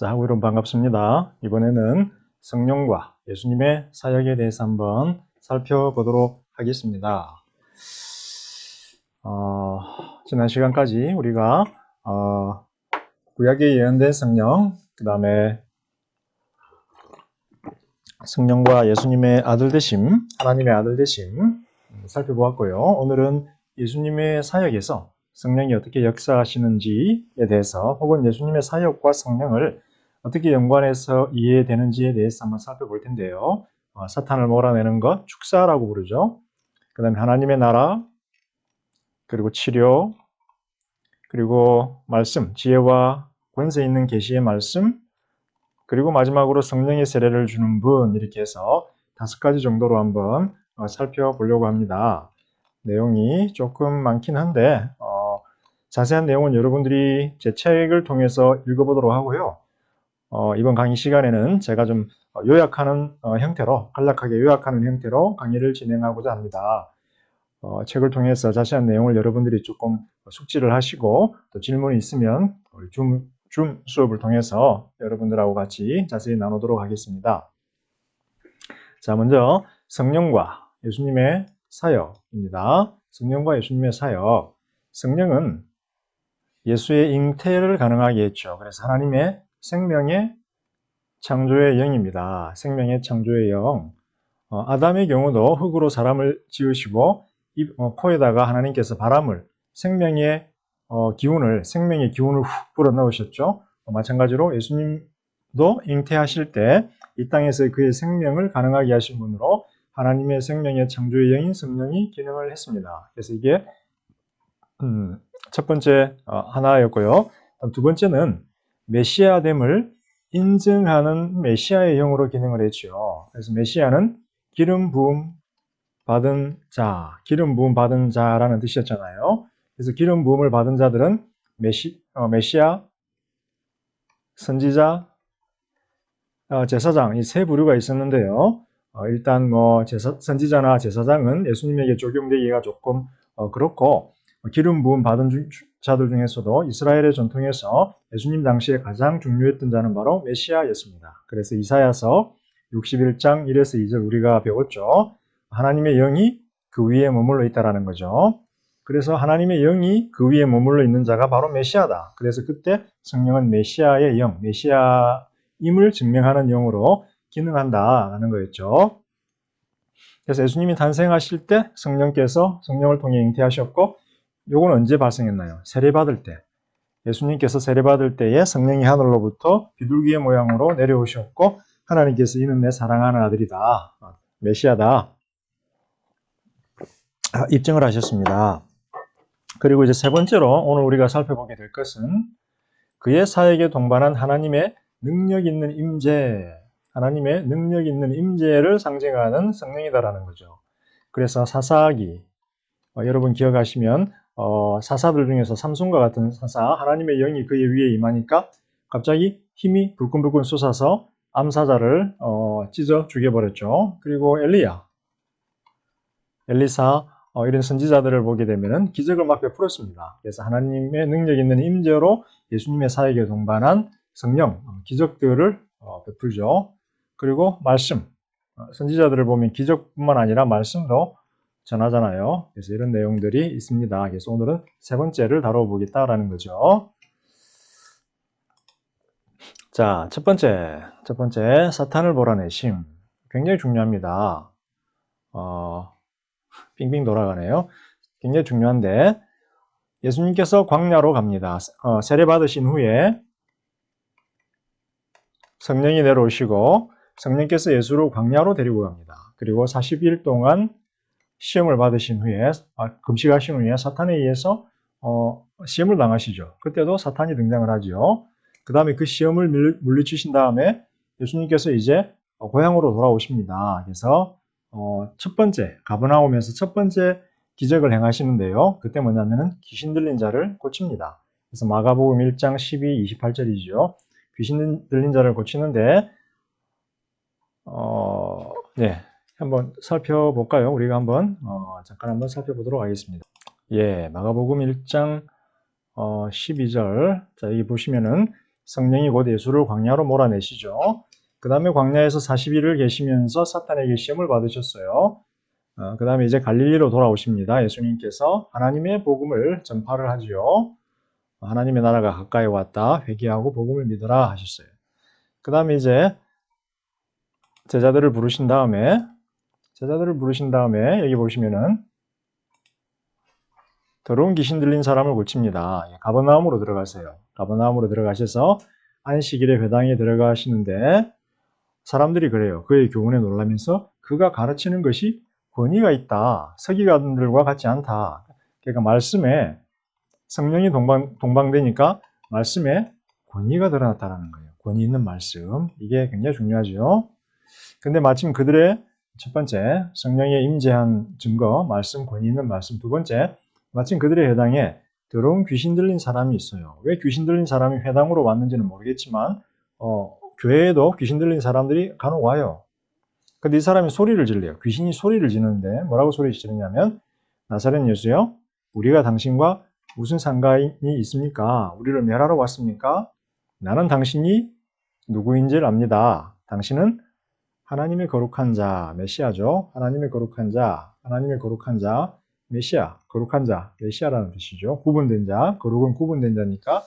자, 하고 여러분 반갑습니다. 이번에는 성령과 예수님의 사역에 대해서 한번 살펴보도록 하겠습니다. 지난 시간까지 우리가 구약에 예언된 성령, 그 다음에 성령과 예수님의 아들 되심, 하나님의 아들 되심 살펴보았고요. 오늘은 예수님의 사역에서 성령이 어떻게 역사하시는지에 대해서 혹은 예수님의 사역과 성령을 어떻게 연관해서 이해되는지에 대해서 한번 살펴볼 텐데요. 사탄을 몰아내는 것, 축사라고 부르죠. 그 다음에 하나님의 나라, 그리고 치료, 그리고 말씀, 지혜와 권세 있는 계시의 말씀, 그리고 마지막으로 성령의 세례를 주는 분, 이렇게 해서 5가지 정도로 한번 살펴보려고 합니다. 내용이 조금 많긴 한데 자세한 내용은 여러분들이 제 책을 통해서 읽어보도록 하고요. 이번 강의 시간에는 제가 좀 요약하는 형태로, 간략하게 요약하는 형태로 강의를 진행하고자 합니다. 책을 통해서 자세한 내용을 여러분들이 조금 숙지를 하시고 또 질문이 있으면 우리 줌 수업을 통해서 여러분들하고 같이 자세히 나누도록 하겠습니다. 자, 먼저 성령과 예수님의 사역입니다. 성령과 예수님의 사역. 성령은 예수의 잉태를 가능하게 했죠. 그래서 하나님의 생명의 창조의 영입니다. 생명의 창조의 영. 아담의 경우도 흙으로 사람을 지으시고 코에다가 하나님께서 바람을 생명의 기운을 훅 불어넣으셨죠. 마찬가지로 예수님도 잉태하실 때 이 땅에서 그의 생명을 가능하게 하신 분으로 하나님의 생명의 창조의 영인 성령이 기능을 했습니다. 그래서 이게 첫 번째 하나였고요. 두 번째는 메시아됨을 인증하는 메시아의 영으로 기능을 했죠. 그래서 메시아는 기름 부음 받은 자라는 뜻이었잖아요. 그래서 기름 부음을 받은 자들은 메시아, 선지자, 제사장, 이 세 부류가 있었는데요. 일단 선지자나 제사장은 예수님에게 적용되기가 조금 그렇고, 기름 부음 받은 자들 중에서도 이스라엘의 전통에서 예수님 당시에 가장 중요했던 자는 바로 메시아였습니다. 그래서 이사야서 61장 1에서 2절 우리가 배웠죠. 하나님의 영이 그 위에 머물러 있다라는 거죠. 그래서 하나님의 영이 그 위에 머물러 있는 자가 바로 메시아다. 그래서 그때 성령은 메시아의 영, 메시아임을 증명하는 영으로 기능한다라는 거였죠. 그래서 예수님이 탄생하실 때 성령께서 성령을 통해 잉태하셨고, 요건 언제 발생했나요? 세례받을 때. 예수님께서 세례받을 때에 성령이 하늘로부터 비둘기의 모양으로 내려오셨고, 하나님께서 이는 내 사랑하는 아들이다, 메시아다, 입증을 하셨습니다. 그리고 이제 세 번째로 오늘 우리가 살펴보게 될 것은 그의 사역에 동반한 하나님의 능력 있는 임재, 하나님의 능력 있는 임재를 상징하는 성령이다라는 거죠. 그래서 사사기, 여러분 기억하시면 사사들 중에서 삼손과 같은 사사, 하나님의 영이 그의 위에 임하니까 갑자기 힘이 불끈불끈 솟아서 암사자를 찢어 죽여버렸죠. 그리고 엘리사, 이런 선지자들을 보게 되면은 기적을 막 베풀었습니다. 그래서 하나님의 능력 있는 임재로 예수님의 사역에 동반한 성령, 기적들을 베풀죠. 그리고 말씀, 선지자들을 보면 기적뿐만 아니라 말씀도 전하잖아요. 그래서 이런 내용들이 있습니다. 그래서 오늘은 세 번째를 다뤄보겠다라는 거죠. 자, 첫 번째, 사탄을 몰아내심. 굉장히 중요합니다. 빙빙 돌아가네요. 굉장히 중요한데, 예수님께서 광야로 갑니다. 세례 받으신 후에 성령이 내려오시고 성령께서 예수를 광야로 데리고 갑니다. 그리고 40일 동안 시험을 받으신 후에, 금식하신 후에 사탄에 의해서 시험을 당하시죠. 그때도 사탄이 등장을 하죠. 그 다음에 그 시험을 물리치신 다음에 예수님께서 이제 고향으로 돌아오십니다. 그래서 첫 번째, 가버나움에서 첫 번째 기적을 행하시는데요. 그때 뭐냐면은 귀신 들린 자를 고칩니다. 그래서 마가복음 1장 12, 28절이죠. 귀신 들린 자를 고치는데, 네, 한번 살펴볼까요? 우리가 잠깐 한번 살펴보도록 하겠습니다. 예, 마가복음 1장 12절. 자, 여기 보시면은 성령이 곧 예수를 광야로 몰아내시죠. 그 다음에 광야에서 40일을 계시면서 사탄에게 시험을 받으셨어요. 그 다음에 이제 갈릴리로 돌아오십니다. 예수님께서 하나님의 복음을 전파를 하지요. 하나님의 나라가 가까이 왔다. 회개하고 복음을 믿어라 하셨어요. 그 다음에 이제 제자들을 부르신 다음에 여기 보시면은 더러운 귀신 들린 사람을 고칩니다. 가버나움으로 들어가세요. 가버나움으로 들어가셔서 안식일에 회당에 들어가시는데 사람들이 그래요. 그의 교훈에 놀라면서 그가 가르치는 것이 권위가 있다. 서기관들과 같지 않다. 그러니까 말씀에 성령이 동방되니까 말씀에 권위가 드러났다는 거예요. 권위 있는 말씀. 이게 굉장히 중요하죠. 근데 마침 그들의 첫 번째, 성령의 임재한 증거, 말씀, 권위 있는 말씀. 두 번째, 마침 그들의 회당에 더러운 귀신 들린 사람이 있어요. 왜 귀신 들린 사람이 회당으로 왔는지는 모르겠지만 교회에도 귀신 들린 사람들이 간혹 와요. 근데 이 사람이 소리를 질러요. 귀신이 소리를 지르는데 뭐라고 소리 지르냐면 나사렛 예수요. 우리가 당신과 무슨 상관이 있습니까? 우리를 멸하러 왔습니까? 나는 당신이 누구인지를 압니다. 당신은 하나님의 거룩한 자, 메시아죠. 하나님의 거룩한 자, 메시아, 거룩한 자, 메시아라는 뜻이죠. 구분된 자, 거룩은 구분된 자니까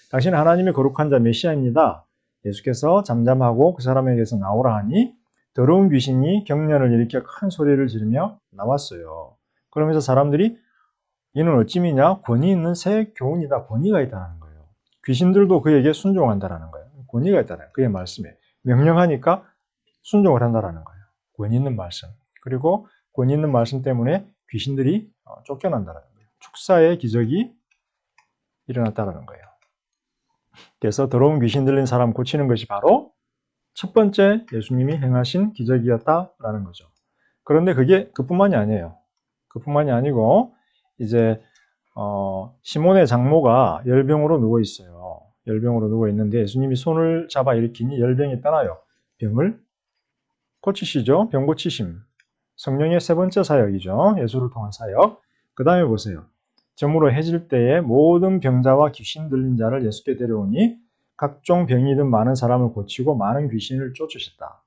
당신은 하나님의 거룩한 자, 메시아입니다. 예수께서 잠잠하고 그 사람에게서 나오라 하니 더러운 귀신이 경련을 일으켜 큰 소리를 지르며 나왔어요. 그러면서 사람들이 이는 어찌미냐? 권위 있는 새 교훈이다. 권위가 있다는 거예요. 귀신들도 그에게 순종한다는 거예요. 권위가 있다는 거예요. 그의 말씀에. 명령하니까 순종을 한다는 거예요. 권위 있는 말씀. 그리고 권위 있는 말씀 때문에 귀신들이 쫓겨난다는 거예요. 축사의 기적이 일어났다는 거예요. 그래서 더러운 귀신 들린 사람 고치는 것이 바로 첫 번째 예수님이 행하신 기적이었다라는 거죠. 그런데 그게 그뿐만이 아니에요. 그뿐만이 아니고 이제 시몬의 장모가 열병으로 누워 있어요. 열병으로 누워 있는데 예수님이 손을 잡아 일으키니 열병이 떠나요. 병을 고치시죠. 병 고치심. 성령의 세 번째 사역이죠. 예수를 통한 사역. 그 다음에 보세요. 저물어 해질 때에 모든 병자와 귀신 들린 자를 예수께 데려오니 각종 병이든 많은 사람을 고치고 많은 귀신을 쫓으셨다.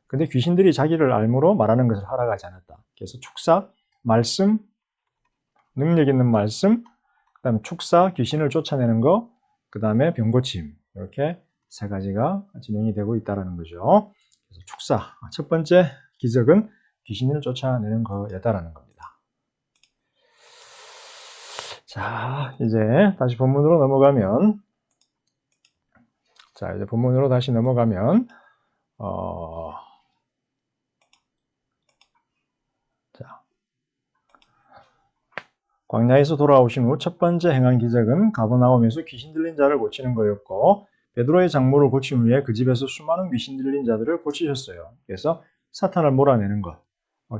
근데 귀신들이 자기를 알므로 말하는 것을 허락하지 않았다. 그래서 축사, 말씀, 능력 있는 말씀, 그 다음에 축사, 귀신을 쫓아내는 거, 그 다음에 병고침. 이렇게 세 가지가 진행이 되고 있다는 거죠. 그래서 축사, 첫 번째 기적은 귀신을 쫓아내는 거였다라는 겁니다. 자, 이제 다시 본문으로 넘어가면, 광야에서 돌아오신 후 첫 번째 행한 기적은 가버나움에서 귀신 들린 자를 고치는 거였고 베드로의 장모를 고친 후에 그 집에서 수많은 귀신 들린 자들을 고치셨어요. 그래서 사탄을 몰아내는 것.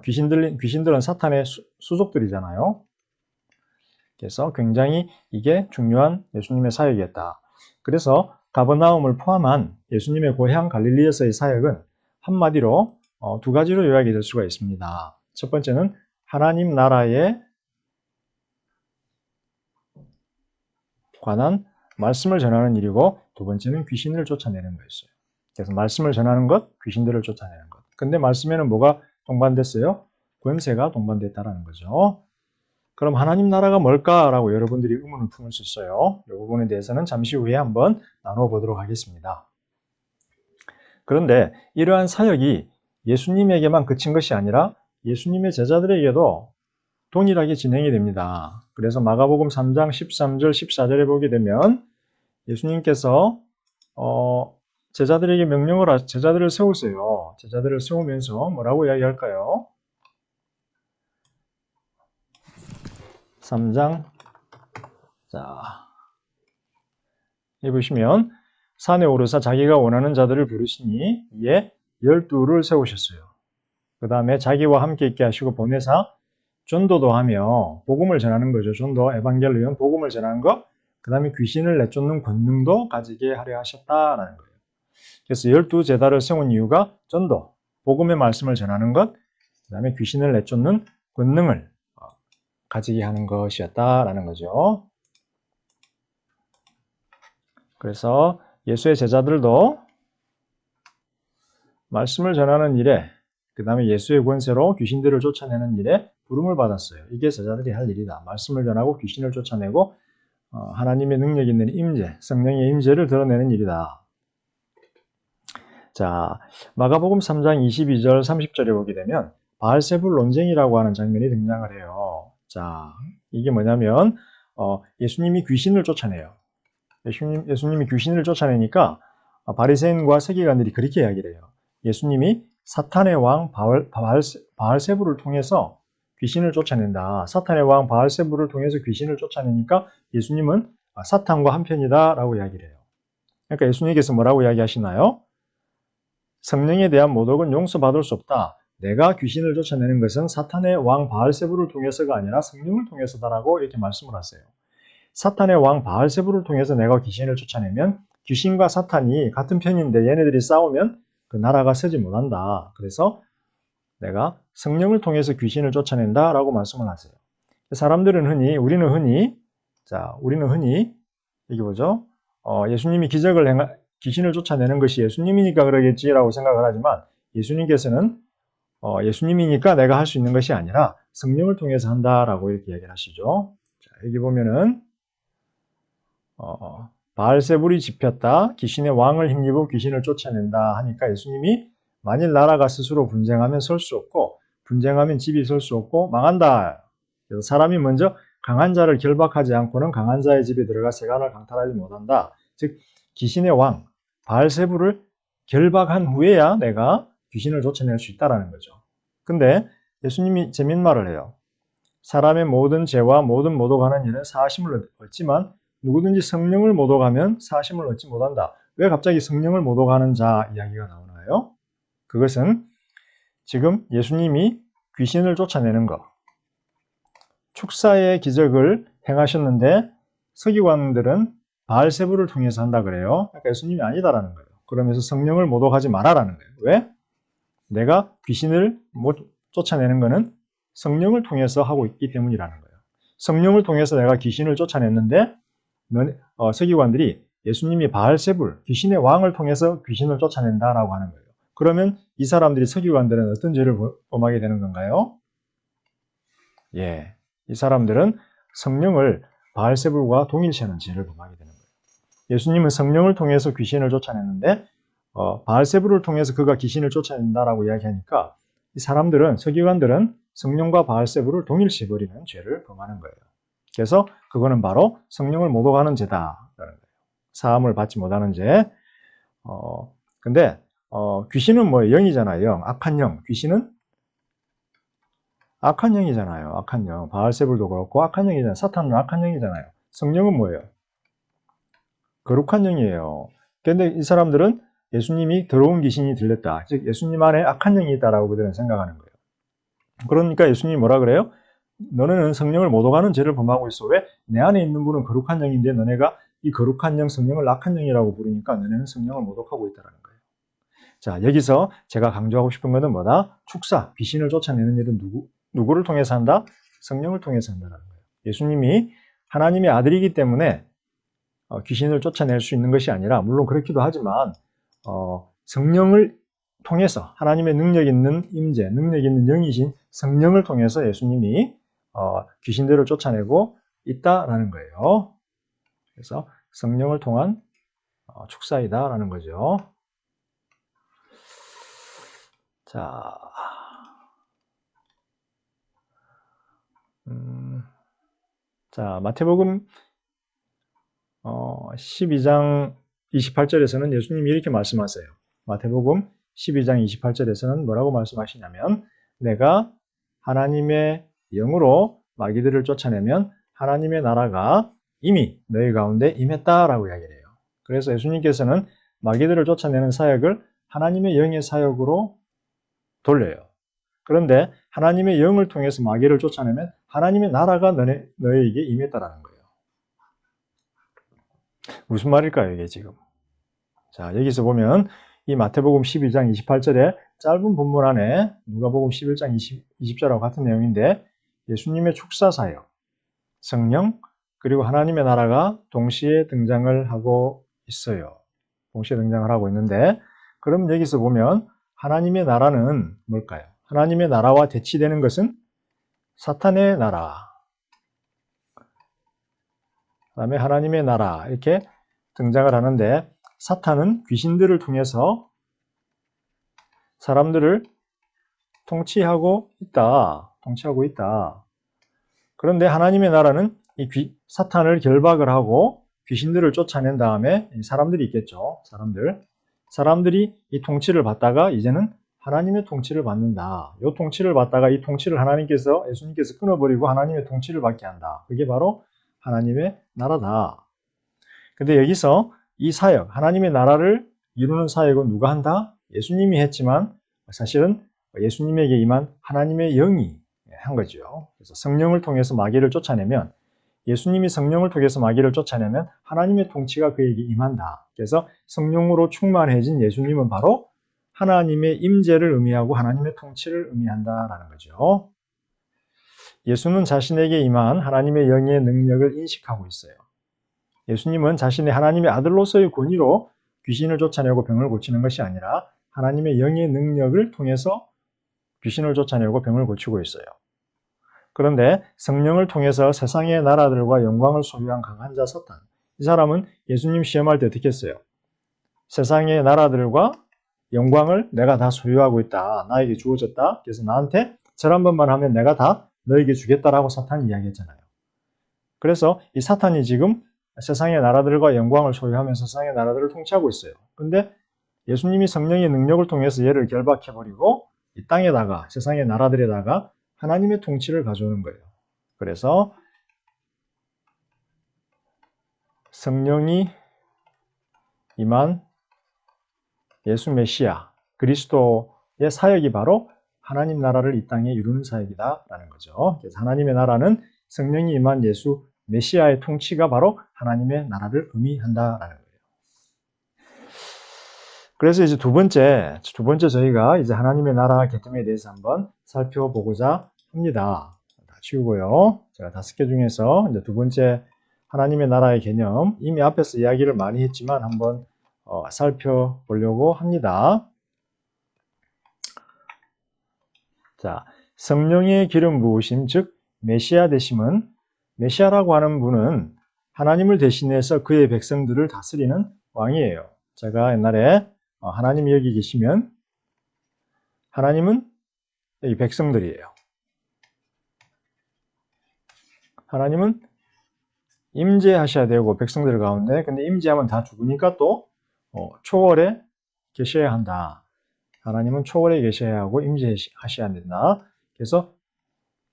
귀신들은 사탄의 수족들이잖아요. 그래서 굉장히 이게 중요한 예수님의 사역이었다. 그래서 가버나움을 포함한 예수님의 고향 갈릴리에서의 사역은 한마디로 두 가지로 요약이 될 수가 있습니다. 첫 번째는 하나님 나라에 관한 말씀을 전하는 일이고 두 번째는 귀신을 쫓아내는 거였어요. 그래서 말씀을 전하는 것, 귀신들을 쫓아내는 것. 근데 말씀에는 뭐가 동반됐어요? 권세가 동반됐다는 거죠. 그럼 하나님 나라가 뭘까라고 여러분들이 의문을 품을 수 있어요. 이 부분에 대해서는 잠시 후에 한번 나눠보도록 하겠습니다. 그런데 이러한 사역이 예수님에게만 그친 것이 아니라 예수님의 제자들에게도 동일하게 진행이 됩니다. 그래서 마가복음 3장 13절, 14절에 보게 되면 예수님께서 제자들에게 제자들을 세우세요. 제자들을 세우면서 뭐라고 이야기할까요? 3장 자, 여기 보시면 산에 오르사 자기가 원하는 자들을 부르시니 이에 12를 세우셨어요. 그 다음에 자기와 함께 있게 하시고 보내사 전도도 하며 복음을 전하는 거죠. 전도, 에반겔리온, 복음을 전하는 것. 그 다음에 귀신을 내쫓는 권능도 가지게 하려 하셨다라는 거예요. 그래서 12제자를 세운 이유가 전도, 복음의 말씀을 전하는 것, 그 다음에 귀신을 내쫓는 권능을 가지게 하는 것이었다라는 거죠. 그래서 예수의 제자들도 말씀을 전하는 일에, 그 다음에 예수의 권세로 귀신들을 쫓아내는 일에 부름을 받았어요. 이게 제자들이 할 일이다. 말씀을 전하고 귀신을 쫓아내고 하나님의 능력 있는 임재, 성령의 임재를 드러내는 일이다. 자, 마가복음 3장 22절 30절에 보게 되면 바알세불 논쟁이라고 하는 장면이 등장을 해요. 자, 이게 뭐냐면 예수님이 귀신을 쫓아내요. 예수님이 귀신을 쫓아내니까 바리새인과 서기관들이 그렇게 이야기를 해요. 예수님이 사탄의 왕 바알세불을 통해서 귀신을 쫓아낸다. 사탄의 왕 바알세불을 통해서 귀신을 쫓아내니까 예수님은 사탄과 한편이다 라고 이야기를 해요. 그러니까 예수님께서 뭐라고 이야기하시나요? 성령에 대한 모독은 용서받을 수 없다. 내가 귀신을 쫓아내는 것은 사탄의 왕 바알세불을 통해서가 아니라 성령을 통해서다라고 이렇게 말씀을 하세요. 사탄의 왕 바알세불을 통해서 내가 귀신을 쫓아내면 귀신과 사탄이 같은 편인데 얘네들이 싸우면 그 나라가 서지 못한다. 그래서 내가 성령을 통해서 귀신을 쫓아낸다라고 말씀을 하세요. 사람들은 우리는 흔히 여기 보죠. 예수님이 귀신을 쫓아내는 것이 예수님이니까 그러겠지라고 생각을 하지만 예수님께서는 예수님이니까 내가 할 수 있는 것이 아니라 성령을 통해서 한다라고 이렇게 얘기를 하시죠. 자, 여기 보면은 바알세불이 집혔다. 귀신의 왕을 힘입어 귀신을 쫓아낸다 하니까 예수님이 만일 나라가 스스로 분쟁하면 설 수 없고 분쟁하면 집이 설 수 없고 망한다. 그래서 사람이 먼저 강한 자를 결박하지 않고는 강한 자의 집에 들어가 세간을 강탈하지 못한다. 즉 귀신의 왕 바알세불을 결박한 후에야 내가 귀신을 쫓아낼 수 있다라는 거죠. 근데 예수님이 재밌는 말을 해요. 사람의 모든 죄와 모든 모독하는 일은 사하심을 얻지만 누구든지 성령을 모독하면 사하심을 얻지 못한다. 왜 갑자기 성령을 모독하는 자 이야기가 나오나요? 그것은 지금 예수님이 귀신을 쫓아내는 것, 축사의 기적을 행하셨는데 서기관들은 바알세불을 통해서 한다 그래요. 그러니까 예수님이 아니다라는 거예요. 그러면서 성령을 모독하지 마라라는 거예요. 왜? 내가 귀신을 쫓아내는 것은 성령을 통해서 하고 있기 때문이라는 거예요. 성령을 통해서 내가 귀신을 쫓아냈는데 서기관들이 예수님이 바알세불, 귀신의 왕을 통해서 귀신을 쫓아낸다라고 하는 거예요. 그러면 이 사람들이 서기관들은 어떤 죄를 범하게 되는 건가요? 예, 이 사람들은 성령을 바알세불과 동일시하는 죄를 범하게 되는 거예요. 예수님은 성령을 통해서 귀신을 쫓아냈는데 바알세불을 통해서 그가 귀신을 쫓아낸다라고 이야기하니까 이 사람들은 서기관들은 성령과 바알세불을 동일시해버리는 죄를 범하는 거예요. 그래서 그거는 바로 성령을 모독하는 죄다라는 거예요. 사함을 받지 못하는 죄. 근데 귀신은 뭐예요? 영이잖아요. 영, 악한 영. 귀신은 악한 영이잖아요. 악한 영. 바알세불도 그렇고 악한 영이잖아요. 사탄은 악한 영이잖아요. 성령은 뭐예요? 거룩한 영이에요. 그런데 이 사람들은 예수님이 더러운 귀신이 들렸다. 즉 예수님 안에 악한 영이 있다라고 그들은 생각하는 거예요. 그러니까 예수님이 뭐라 그래요? 너네는 성령을 모독하는 죄를 범하고 있어. 왜? 내 안에 있는 분은 거룩한 영인데 너네가 이 거룩한 영, 성령을 악한 영이라고 부르니까 너네는 성령을 모독하고 있다는 거예요. 자, 여기서 제가 강조하고 싶은 것은 뭐다? 축사, 귀신을 쫓아내는 일은 누구를 통해서 한다? 성령을 통해서 한다는 거예요. 예수님이 하나님의 아들이기 때문에 귀신을 쫓아낼 수 있는 것이 아니라 물론 그렇기도 하지만 성령을 통해서 하나님의 능력 있는 임재, 능력 있는 영이신 성령을 통해서 예수님이 귀신들을 쫓아내고 있다라는 거예요. 그래서 성령을 통한 축사이다라는 거죠. 자, 마태복음 12장 28절에서는 예수님이 이렇게 말씀하세요. 마태복음 12장 28절에서는 뭐라고 말씀하시냐면 내가 하나님의 영으로 마귀들을 쫓아내면 하나님의 나라가 이미 너희 가운데 임했다라고 이야기를 해요. 그래서 예수님께서는 마귀들을 쫓아내는 사역을 하나님의 영의 사역으로 돌려요. 그런데 하나님의 영을 통해서 마귀를 쫓아내면 하나님의 나라가 너희에게 임했다라는 거예요. 무슨 말일까요, 이게 지금? 자, 여기서 보면 이 마태복음 12장 28절에 짧은 본문 안에 누가복음 11장 20절하고 같은 내용인데 예수님의 축사 사역, 성령, 그리고 하나님의 나라가 동시에 등장을 하고 있어요. 동시에 등장을 하고 있는데, 그럼 여기서 보면 하나님의 나라는 뭘까요? 하나님의 나라와 대치되는 것은 사탄의 나라, 그 다음에 하나님의 나라 이렇게 등장을 하는데, 사탄은 귀신들을 통해서 사람들을 통치하고 있다. 그런데 하나님의 나라는 이 사탄을 결박을 하고 귀신들을 쫓아낸 다음에 사람들이 있겠죠. 사람들이 이 통치를 받다가 이제는 하나님의 통치를 받는다. 이 통치를 받다가 이 통치를 예수님께서 끊어버리고 하나님의 통치를 받게 한다. 그게 바로 하나님의 나라다. 근데 여기서 이 사역, 하나님의 나라를 이루는 사역은 누가 한다? 예수님이 했지만 사실은 예수님에게 임한 하나님의 영이 한 거죠. 그래서 성령을 통해서 마귀를 쫓아내면, 예수님이 성령을 통해서 마귀를 쫓아내면 하나님의 통치가 그에게 임한다. 그래서 성령으로 충만해진 예수님은 바로 하나님의 임재를 의미하고 하나님의 통치를 의미한다라는 거죠. 예수는 자신에게 임한 하나님의 영의 능력을 인식하고 있어요. 예수님은 자신의 하나님의 아들로서의 권위로 귀신을 쫓아내고 병을 고치는 것이 아니라 하나님의 영의 능력을 통해서 귀신을 쫓아내고 병을 고치고 있어요. 그런데 성령을 통해서 세상의 나라들과 영광을 소유한 강한 자 사탄, 이 사람은 예수님 시험할 때 어떻게 했어요? 세상의 나라들과 영광을 내가 다 소유하고 있다. 나에게 주어졌다. 그래서 나한테 절 한 번만 하면 내가 다 너에게 주겠다라고 사탄이 이야기했잖아요. 그래서 이 사탄이 지금 세상의 나라들과 영광을 소유하면서 세상의 나라들을 통치하고 있어요. 그런데 예수님이 성령의 능력을 통해서 얘를 결박해버리고 이 땅에다가, 세상의 나라들에다가 하나님의 통치를 가져오는 거예요. 그래서 성령이 임한 예수 메시아, 그리스도의 사역이 바로 하나님 나라를 이 땅에 이루는 사역이다라는 거죠. 그래서 하나님의 나라는 성령이 임한 예수 메시아의 통치가 바로 하나님의 나라를 의미한다라는 거예요. 그래서 이제 두 번째 저희가 이제 하나님의 나라 개념에 대해서 한번 살펴보고자 합니다. 다 치우고요. 제가 5개 중에서 이제 두 번째 하나님의 나라의 개념, 이미 앞에서 이야기를 많이 했지만 한번 살펴보려고 합니다. 자, 성령의 기름 부으심, 즉 메시아 되심은, 메시아라고 하는 분은 하나님을 대신해서 그의 백성들을 다스리는 왕이에요. 제가 옛날에 하나님이 여기 계시면 하나님은 이 백성들이에요. 하나님은 임재하셔야 되고 백성들 가운데, 근데 임재하면 다 죽으니까 또 초월에 계셔야 한다. 하나님은 초월에 계셔야 하고 임재하셔야 된다. 그래서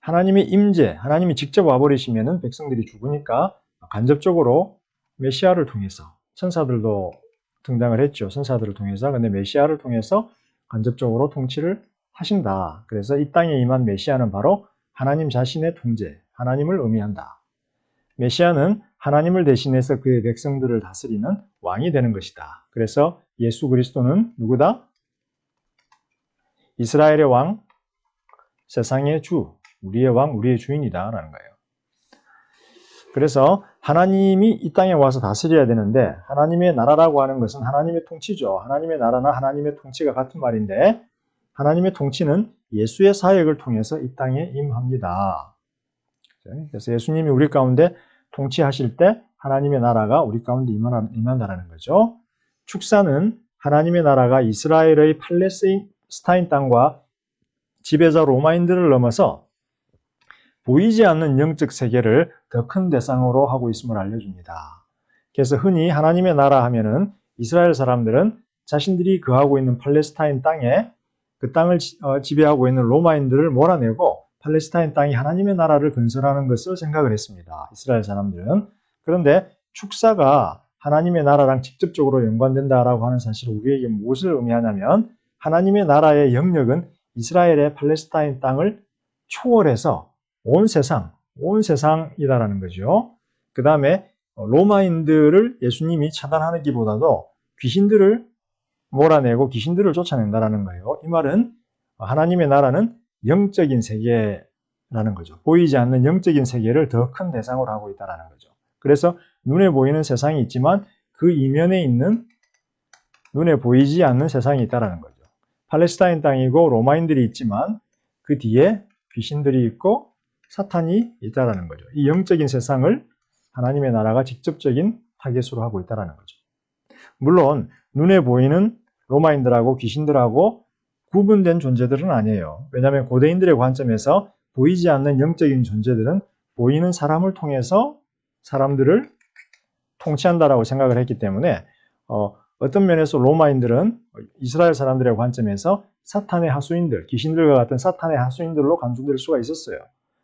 하나님의 임재, 하나님이 직접 와버리시면은 백성들이 죽으니까 간접적으로 메시아를 통해서, 천사들도 등장을 했죠. 천사들을 통해서. 근데 메시아를 통해서 간접적으로 통치를 하신다. 그래서 이 땅에 임한 메시아는 바로 하나님 자신의 통제, 하나님을 의미한다. 메시아는 하나님을 대신해서 그의 백성들을 다스리는 왕이 되는 것이다. 그래서 예수 그리스도는 누구다? 이스라엘의 왕, 세상의 주, 우리의 왕, 우리의 주인이다 라는 거예요. 그래서 하나님이 이 땅에 와서 다스려야 되는데, 하나님의 나라라고 하는 것은 하나님의 통치죠. 하나님의 나라나 하나님의 통치가 같은 말인데, 하나님의 통치는 예수의 사역을 통해서 이 땅에 임합니다. 그래서 예수님이 우리 가운데 통치하실 때 하나님의 나라가 우리 가운데 임한다는 거죠. 축사는 하나님의 나라가 이스라엘의 팔레스타인 땅과 지배자 로마인들을 넘어서 보이지 않는 영적 세계를 더 큰 대상으로 하고 있음을 알려줍니다. 그래서 흔히 하나님의 나라 하면은 이스라엘 사람들은 자신들이 거하고 있는 팔레스타인 땅에 그 땅을 지배하고 있는 로마인들을 몰아내고 팔레스타인 땅이 하나님의 나라를 건설하는 것을 생각을 했습니다. 이스라엘 사람들은. 그런데 축사가 하나님의 나라랑 직접적으로 연관된다라고 하는 사실은 우리에게 무엇을 의미하냐면, 하나님의 나라의 영역은 이스라엘의 팔레스타인 땅을 초월해서 온 세상이다라는 거죠. 그 다음에 로마인들을 예수님이 차단하기보다도 귀신들을 몰아내고 귀신들을 쫓아낸다라는 거예요. 이 말은 하나님의 나라는 영적인 세계라는 거죠. 보이지 않는 영적인 세계를 더 큰 대상으로 하고 있다는 거죠. 그래서 눈에 보이는 세상이 있지만 그 이면에 있는 눈에 보이지 않는 세상이 있다는 거죠. 팔레스타인 땅이고 로마인들이 있지만 그 뒤에 귀신들이 있고 사탄이 있다는 거죠. 이 영적인 세상을 하나님의 나라가 직접적인 타겟으로 하고 있다는 거죠. 물론 눈에 보이는 로마인들하고 귀신들하고 구분된 존재들은 아니에요. 왜냐하면 고대인들의 관점에서 보이지 않는 영적인 존재들은 보이는 사람을 통해서 사람들을 통치한다라고 생각을 했기 때문에 어떤 면에서 로마인들은 이스라엘 사람들의 관점에서 사탄의 하수인들, 귀신들과 같은 사탄의 하수인들로 간주될 수가 있었어요.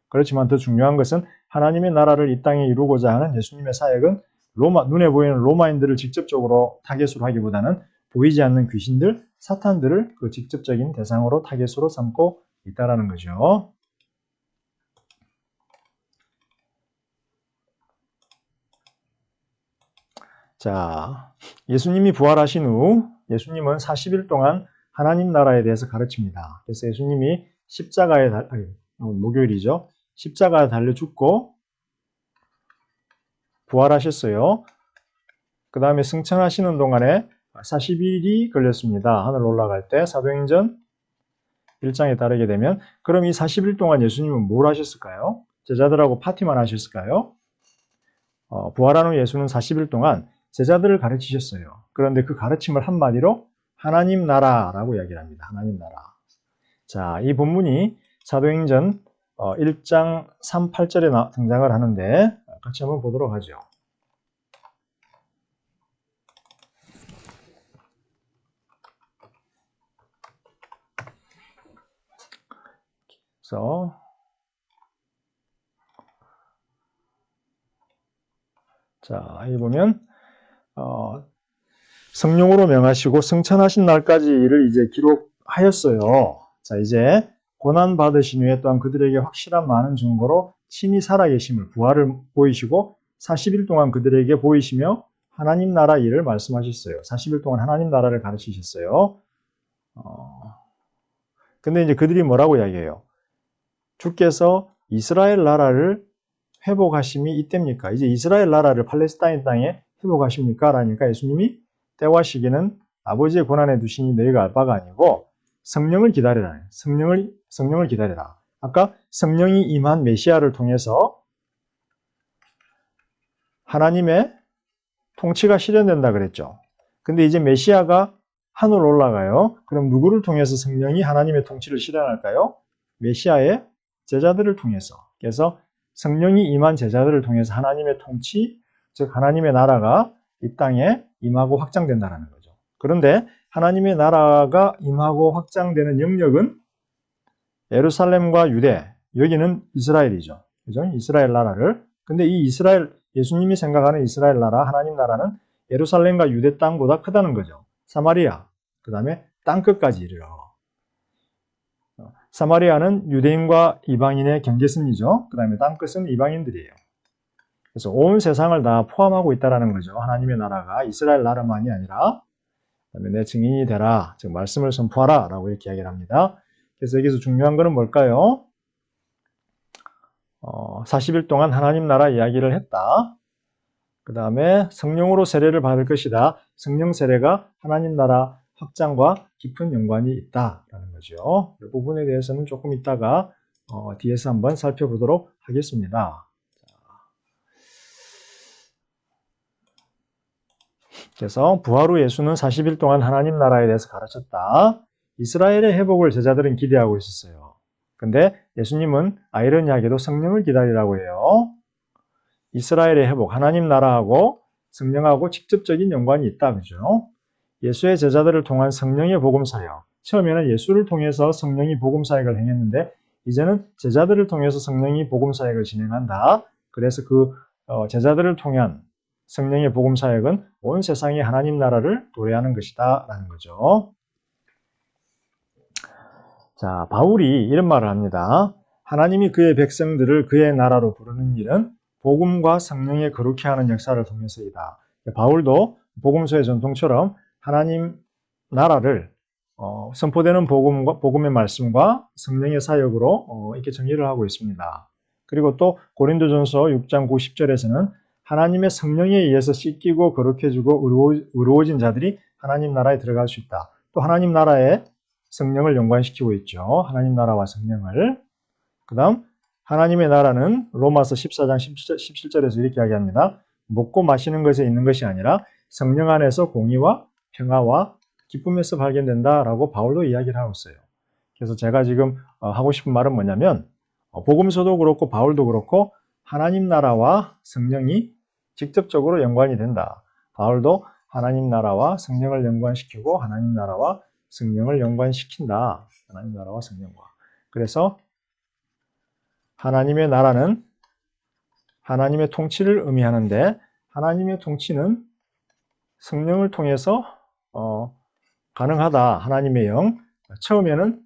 그렇지만 더 중요한 것은 하나님의 나라를 이 땅에 이루고자 하는 예수님의 사역은 눈에 보이는 로마인들을 직접적으로 타겟으로 하기보다는 보이지 않는 귀신들, 사탄들을 그 직접적인 대상으로 타겟으로 삼고 있다는 거죠. 자, 예수님이 부활하신 후 예수님은 40일 동안 하나님 나라에 대해서 가르칩니다. 그래서 예수님이 목요일이죠. 십자가에 달려 죽고 부활하셨어요. 그 다음에 승천하시는 동안에 40일이 걸렸습니다. 하늘 올라갈 때 사도행전 1장에 따르게 되면 그럼 이 40일 동안 예수님은 뭘 하셨을까요? 제자들하고 파티만 하셨을까요? 부활한 후 예수는 40일 동안 제자들을 가르치셨어요. 그런데 그 가르침을 한마디로 하나님 나라라고 이야기를 합니다. 하나님 나라. 자, 이 본문이 사도행전 1장 3, 8절에 등장을 하는데 같이 한번 보도록 하죠. 그래서 자, 여기 보면 성령으로 명하시고 승천하신 날까지 이를 이제 기록하였어요. 자, 이제 고난 받으신 후에 또한 그들에게 확실한 많은 증거로 친히 살아계심을 부활을 보이시고 40일 동안 그들에게 보이시며 하나님 나라 일을 말씀하셨어요. 40일 동안 하나님 나라를 가르치셨어요. 근데 이제 그들이 뭐라고 이야기해요? 주께서 이스라엘 나라를 회복하심이 이때입니까? 이제 이스라엘 나라를 팔레스타인 땅에 회복하십니까? 라니까 예수님이 때와 시기는 아버지의 고난에 두시니 너희가 알 바가 아니고 성령을 기다리라. 성령을 기다리라. 아까 성령이 임한 메시아를 통해서 하나님의 통치가 실현된다 그랬죠. 근데 이제 메시아가 하늘 올라가요. 그럼 누구를 통해서 성령이 하나님의 통치를 실현할까요? 메시아의 제자들을 통해서. 그래서 성령이 임한 제자들을 통해서 하나님의 통치, 즉 하나님의 나라가 이 땅에 임하고 확장된다는 거죠. 그런데 하나님의 나라가 임하고 확장되는 영역은 예루살렘과 유대, 여기는 이스라엘이죠. 그죠? 이스라엘 나라를. 근데 이 이스라엘, 예수님이 생각하는 이스라엘 나라, 하나님 나라는 예루살렘과 유대 땅보다 크다는 거죠. 사마리아, 그 다음에 땅끝까지 이르러. 사마리아는 유대인과 이방인의 경계선이죠. 그 다음에 땅끝은 이방인들이에요. 그래서 온 세상을 다 포함하고 있다는 거죠. 하나님의 나라가 이스라엘 나라만이 아니라 그다음에 내 증인이 되라, 즉 말씀을 선포하라 라고 이렇게 이야기를 합니다. 그래서 여기서 중요한 것은 뭘까요? 40일 동안 하나님 나라 이야기를 했다. 그 다음에 성령으로 세례를 받을 것이다. 성령 세례가 하나님 나라 확장과 깊은 연관이 있다라는 거죠. 이 부분에 대해서는 조금 이따가 뒤에서 한번 살펴보도록 하겠습니다. 그래서 부활 후 예수는 40일 동안 하나님 나라에 대해서 가르쳤다. 이스라엘의 회복을 제자들은 기대하고 있었어요. 근데 예수님은 아이러니하게도 성령을 기다리라고 해요. 이스라엘의 회복, 하나님 나라하고 성령하고 직접적인 연관이 있다. 그죠? 예수의 제자들을 통한 성령의 복음 사역. 처음에는 예수를 통해서 성령이 복음 사역을 행했는데 이제는 제자들을 통해서 성령이 복음 사역을 진행한다. 그래서 그 제자들을 통한 성령의 복음 사역은 온 세상에 하나님 나라를 도래하는 것이다 라는 거죠. 자, 바울이 이런 말을 합니다. 하나님이 그의 백성들을 그의 나라로 부르는 일은 복음과 성령의 거룩해 하는 역사를 통해서이다. 바울도 복음서의 전통처럼 하나님 나라를 선포되는 복음의 말씀과 성령의 사역으로 이렇게 정의를 하고 있습니다. 그리고 또 고린도전서 6장 90절에서는 하나님의 성령에 의해서 씻기고 거룩해지고 의로워진 자들이 하나님 나라에 들어갈 수 있다. 또 하나님 나라에 성령을 연관시키고 있죠. 하나님 나라와 성령을. 그 다음 하나님의 나라는 로마서 14장 17절에서 이렇게 이야기합니다. 먹고 마시는 것에 있는 것이 아니라 성령 안에서 공의와 평화와 기쁨에서 발견된다라고 바울도 이야기를 하고 있어요. 그래서 제가 지금 하고 싶은 말은 뭐냐면 복음서도 그렇고 바울도 그렇고 하나님 나라와 성령이 직접적으로 연관이 된다. 바울도 하나님 나라와 성령을 연관시키고 하나님 나라와 성령을 연관시킨다. 하나님 나라와 성령과. 그래서 하나님의 나라는 하나님의 통치를 의미하는데 하나님의 통치는 성령을 통해서 가능하다. 하나님의 영. 처음에는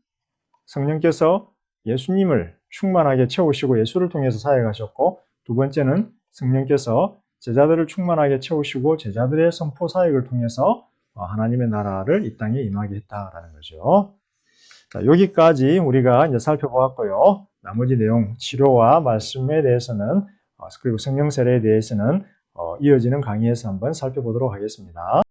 성령께서 예수님을 충만하게 채우시고 예수를 통해서 사역하셨고 두 번째는 성령께서 제자들을 충만하게 채우시고 제자들의 선포 사역을 통해서 하나님의 나라를 이 땅에 임하게 했다라는 거죠. 자, 여기까지 우리가 이제 살펴보았고요. 나머지 내용, 치료와 말씀에 대해서는 그리고 성령 세례에 대해서는 이어지는 강의에서 한번 살펴보도록 하겠습니다.